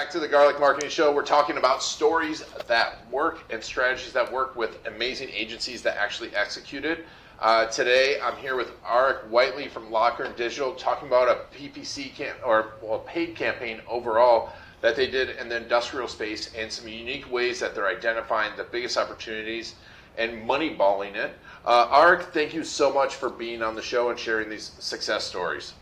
back to the Garlic Marketing Show. We're talking about stories that work and strategies that work with amazing agencies that actually execute it. Today, I'm here with Aric Whiteley from Lockhern Digital, talking about a PPC paid campaign overall that they did in the industrial space and some unique ways that they're identifying the biggest opportunities and moneyballing it. Aric, thank you so much for being on the show and sharing these success stories.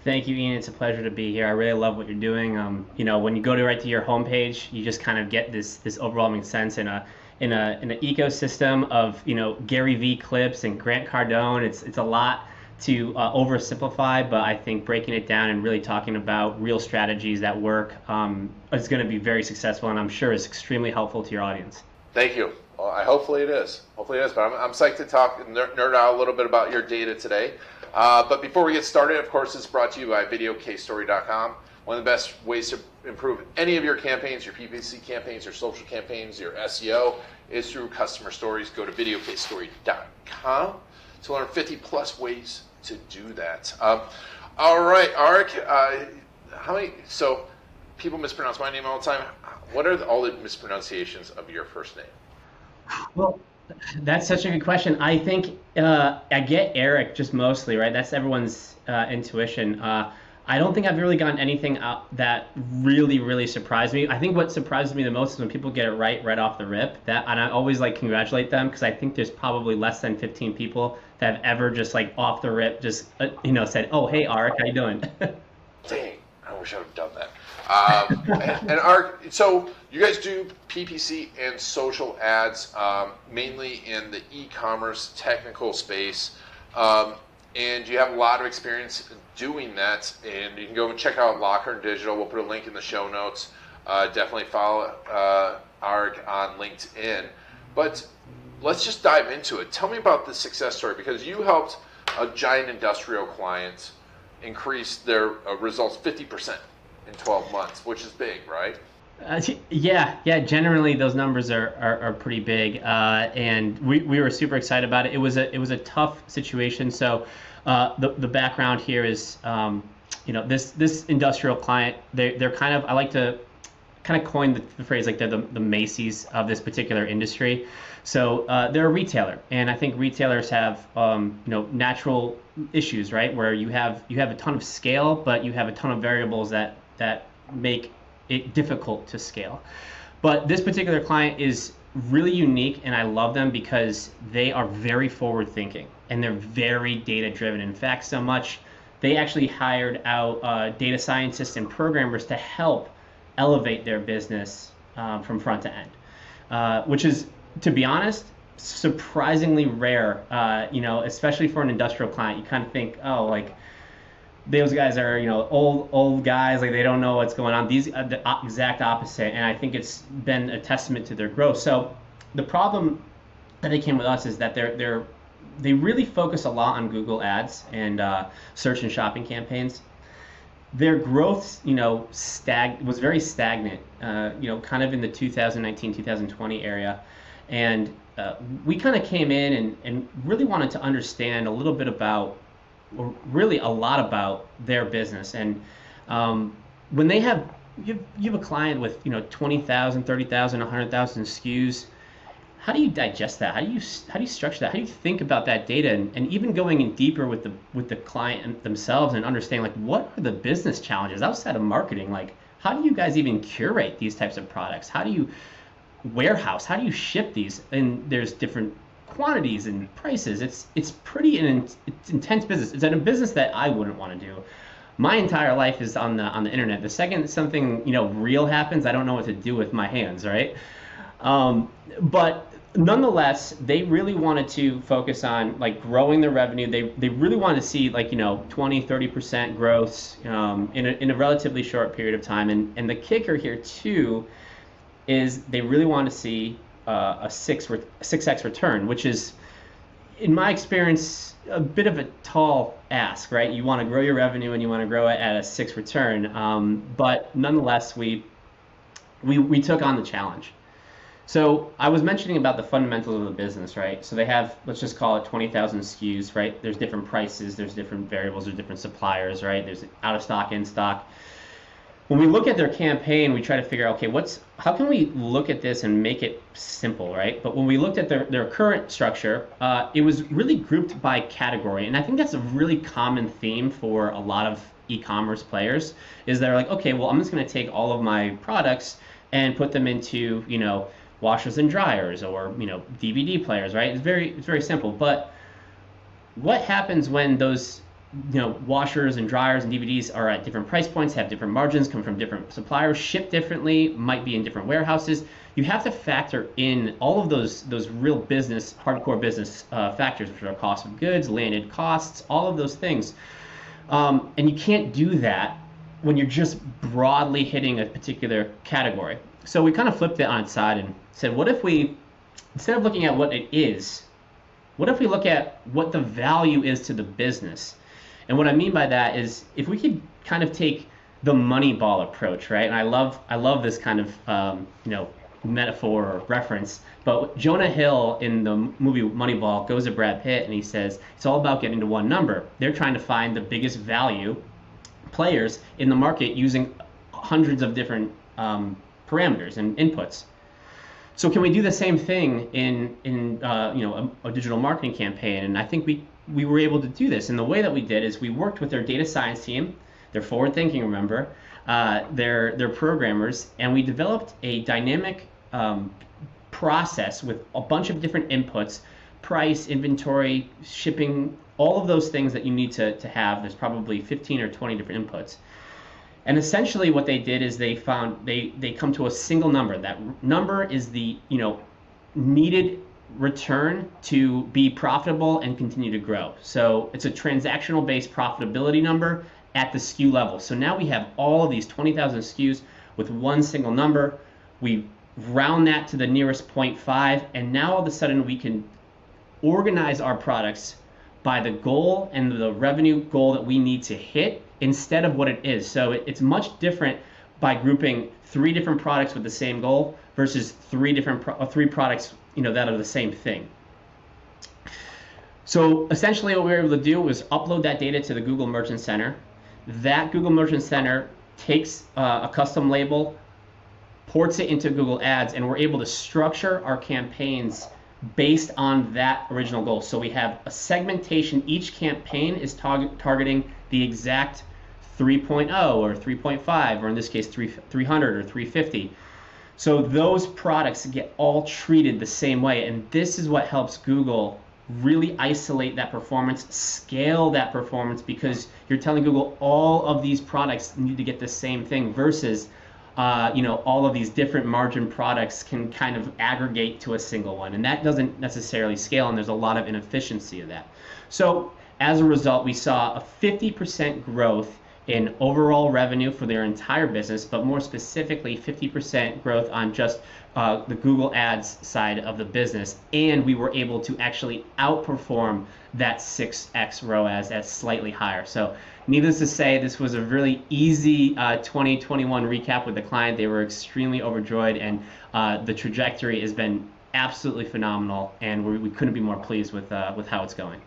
Thank you, Ian. It's a pleasure to be here. I really love what you're doing. When you go right to your homepage, you just kind of get this overwhelming sense in an ecosystem of Gary Vee clips and Grant Cardone. It's a lot to oversimplify, but I think breaking it down and really talking about real strategies that work is going to be very successful, and I'm sure is extremely helpful to your audience. Thank you. Well, hopefully it is. But I'm psyched to talk and nerd out a little bit about your data today. But before we get started, of course, it's brought to you by VideoCaseStory.com. One of the best ways to improve any of your campaigns, your PPC campaigns, your social campaigns, your SEO, is through customer stories. Go to VideoCaseStory.com to learn 50 plus ways to do that. All right, Aric, so people mispronounce my name all the time. What are all the mispronunciations of your first name? Well, that's such a good question. I think I get Aric just mostly, right? That's everyone's intuition. I don't think I've really gotten anything out that really surprised me. I think what surprises me the most is when people get it right off the rip. And I always congratulate them, because I think there's probably less than 15 people that have ever just off the rip just said, "Oh, hey Aric, how you doing?" Dang, I wish I would have done that. And Aric, so you guys do PPC and social ads, mainly in the e-commerce technical space, and you have a lot of experience doing that. And you can go and check out Lockhern Digital. We'll put a link in the show notes. Definitely follow Aric on LinkedIn. But let's just dive into it. Tell me about the success story, because you helped a giant industrial client increase their results 50%. In 12 months, which is big, right? Yeah. Generally, those numbers are pretty big, and we were super excited about it. It was a tough situation. So the background here is, this industrial client. They're kind of, I like to kind of coin the phrase they're the Macy's of this particular industry. So they're a retailer, and I think retailers have natural issues, right? Where you have a ton of scale, but you have a ton of variables that make it difficult to scale. But this particular client is really unique, and I love them because they are very forward thinking and they're very data driven. In fact, so much they actually hired out data scientists and programmers to help elevate their business from front to end, which is, to be honest, surprisingly rare, especially for an industrial client. You kind of think, those guys are, old guys, they don't know what's going on. These are the exact opposite, and I think it's been a testament to their growth. So the problem that they came with us is that they really focus a lot on Google Ads and search and shopping campaigns. Their growth, was very stagnant, kind of in the 2019, 2020 area, and we kind of came in and really wanted to understand a little bit about, or really a lot about, their business. And when you have a client with 20,000, 30,000, 100,000 SKUs, how do you digest that? How do you structure that? How do you think about that data? And even going in deeper with the client themselves and understanding what are the business challenges outside of marketing? How do you guys even curate these types of products? How do you warehouse? How do you ship these? And there's different quantities and prices. It's pretty it's intense business. It's a business that I wouldn't want to do. My entire life is on the internet. The second something real happens, I don't know what to do with my hands, right? But nonetheless, they really wanted to focus on growing their revenue. They really wanted to see 20-30% growth in a relatively short period of time. And the kicker here too is they really want to see a 6x return, which is, in my experience, a bit of a tall ask, right? You want to grow your revenue and you want to grow it at a 6 return, but nonetheless, we took on the challenge. So I was mentioning about the fundamentals of the business, right? So they have, let's just call it 20,000 SKUs, right? There's different prices, there's different variables, there's different suppliers, right? There's out of stock, in stock. when we look at their campaign, we try to figure out, okay, how can we look at this and make it simple, right? But when we looked at their current structure, it was really grouped by category. And I think that's a really common theme for a lot of e-commerce players, is they're like, okay, well, I'm just going to take all of my products and put them into, washers and dryers, or, DVD players, right? It's very simple. But what happens when those washers and dryers and DVDs are at different price points, have different margins, come from different suppliers, ship differently, might be in different warehouses? You have to factor in all of those real business, hardcore business factors, which are cost of goods, landed costs, all of those things. And you can't do that when you're just broadly hitting a particular category. So we kind of flipped it on its side and said, what if we, instead of looking at what it is, what if we look at what the value is to the business? And what I mean by that is, if we could kind of take the Moneyball approach, right? And I love this kind of metaphor or reference. But Jonah Hill in the movie Moneyball goes to Brad Pitt and he says it's all about getting to one number. They're trying to find the biggest value players in the market using hundreds of different parameters and inputs. So can we do the same thing in a digital marketing campaign? And I think we were able to do this. And the way that we did is we worked with their data science team. They're forward thinking, remember. They're programmers, and we developed a dynamic process with a bunch of different inputs: price, inventory, shipping, all of those things that you need to have. There's probably 15 or 20 different inputs. And essentially what they did is they come to a single number. That number is the needed return to be profitable and continue to grow. So it's a transactional based profitability number at the SKU level. So now we have all of these 20,000 SKUs with one single number. We round that to the nearest 0.5, and now all of a sudden we can organize our products by the goal and the revenue goal that we need to hit, instead of what it is. So it's much different by grouping 3 different products with the same goal versus 3 products that are the same thing. So essentially what we were able to do was upload that data to the Google Merchant Center. That Google Merchant Center takes a custom label, ports it into Google Ads, and we're able to structure our campaigns based on that original goal. So we have a segmentation. Each campaign is targeting the exact 3.0 or 3.5, or in this case 300 or 350. So those products get all treated the same way, and this is what helps Google really isolate that performance, scale that performance, because you're telling Google all of these products need to get the same thing versus all of these different margin products can kind of aggregate to a single one, and that doesn't necessarily scale, and there's a lot of inefficiency of that. So as a result, we saw a 50% growth in overall revenue for their entire business, but more specifically 50% growth on just the Google Ads side of the business, and we were able to actually outperform that 6x ROAS at slightly higher. So needless to say, this was a really easy 2021 recap with the client. They were extremely overjoyed, and the trajectory has been absolutely phenomenal, and we couldn't be more pleased with how it's going.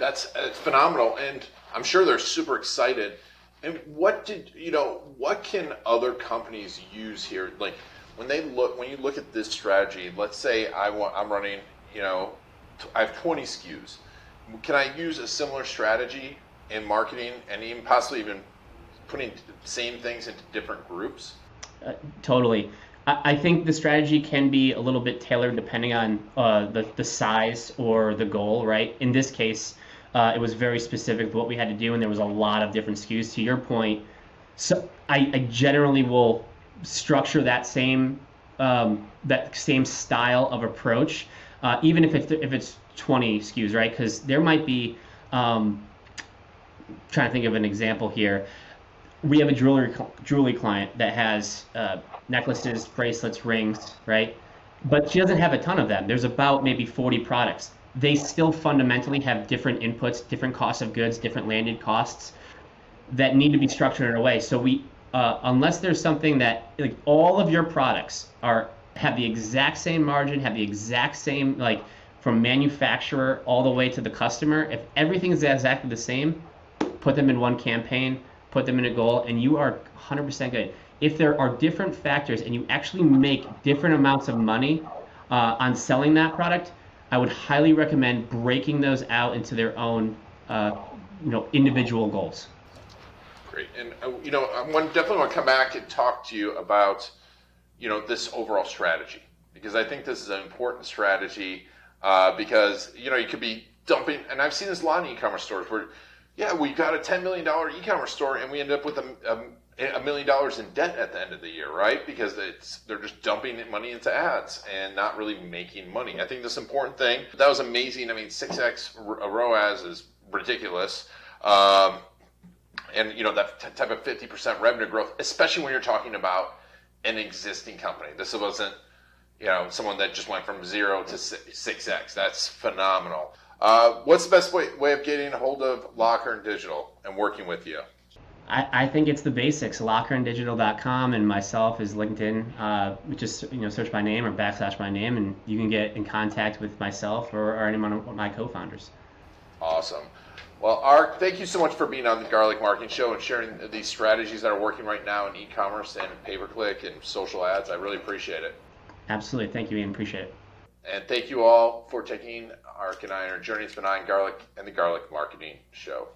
It's phenomenal, and I'm sure they're super excited. And what can other companies use here? Like when you look at this strategy, let's say I'm running, I have 20 SKUs. Can I use a similar strategy in marketing and even possibly even putting same things into different groups? Totally. I think the strategy can be a little bit tailored depending on the size or the goal, right? In this case, it was very specific to what we had to do, and there was a lot of different SKUs. To your point, so I generally will structure that same style of approach, even if it's 20 SKUs, right? Because there might be, trying to think of an example here. We have a jewelry client that has necklaces, bracelets, rings, right? But she doesn't have a ton of them. There's about maybe 40 products. They still fundamentally have different inputs, different costs of goods, different landed costs that need to be structured in a way. So we, unless there's something that, like, all of your products have the exact same margin, have the exact same, like, from manufacturer all the way to the customer, if everything is exactly the same, put them in one campaign, put them in a goal, and you are 100% good. If there are different factors and you actually make different amounts of money on selling that product, I would highly recommend breaking those out into their own individual goals. Great. And I definitely want to come back and talk to you about this overall strategy, because I think this is an important strategy because you could be dumping, and I've seen this a lot in e-commerce stores where we got a $10 million e-commerce store and we end up with $1 million in debt at the end of the year, right? Because they're just dumping money into ads and not really making money. I think this important thing, that was amazing. I mean, 6x ROAS is ridiculous. And that type of 50% revenue growth, especially when you're talking about an existing company. This wasn't someone that just went from 0 to 6x. That's phenomenal. What's the best way of getting a hold of Lockhern Digital and working with you? I think it's the basics. LockhernDigital.com, and myself is LinkedIn. Just search my name or / my name, and you can get in contact with myself or any of my co-founders. Awesome. Well, Aric, thank you so much for being on the Garlic Marketing Show and sharing these strategies that are working right now in e-commerce and pay-per-click and social ads. I really appreciate it. Absolutely. Thank you, Ian. Appreciate it. And thank you all for taking Aric and I on our journey. It's been on Garlic and the Garlic Marketing Show.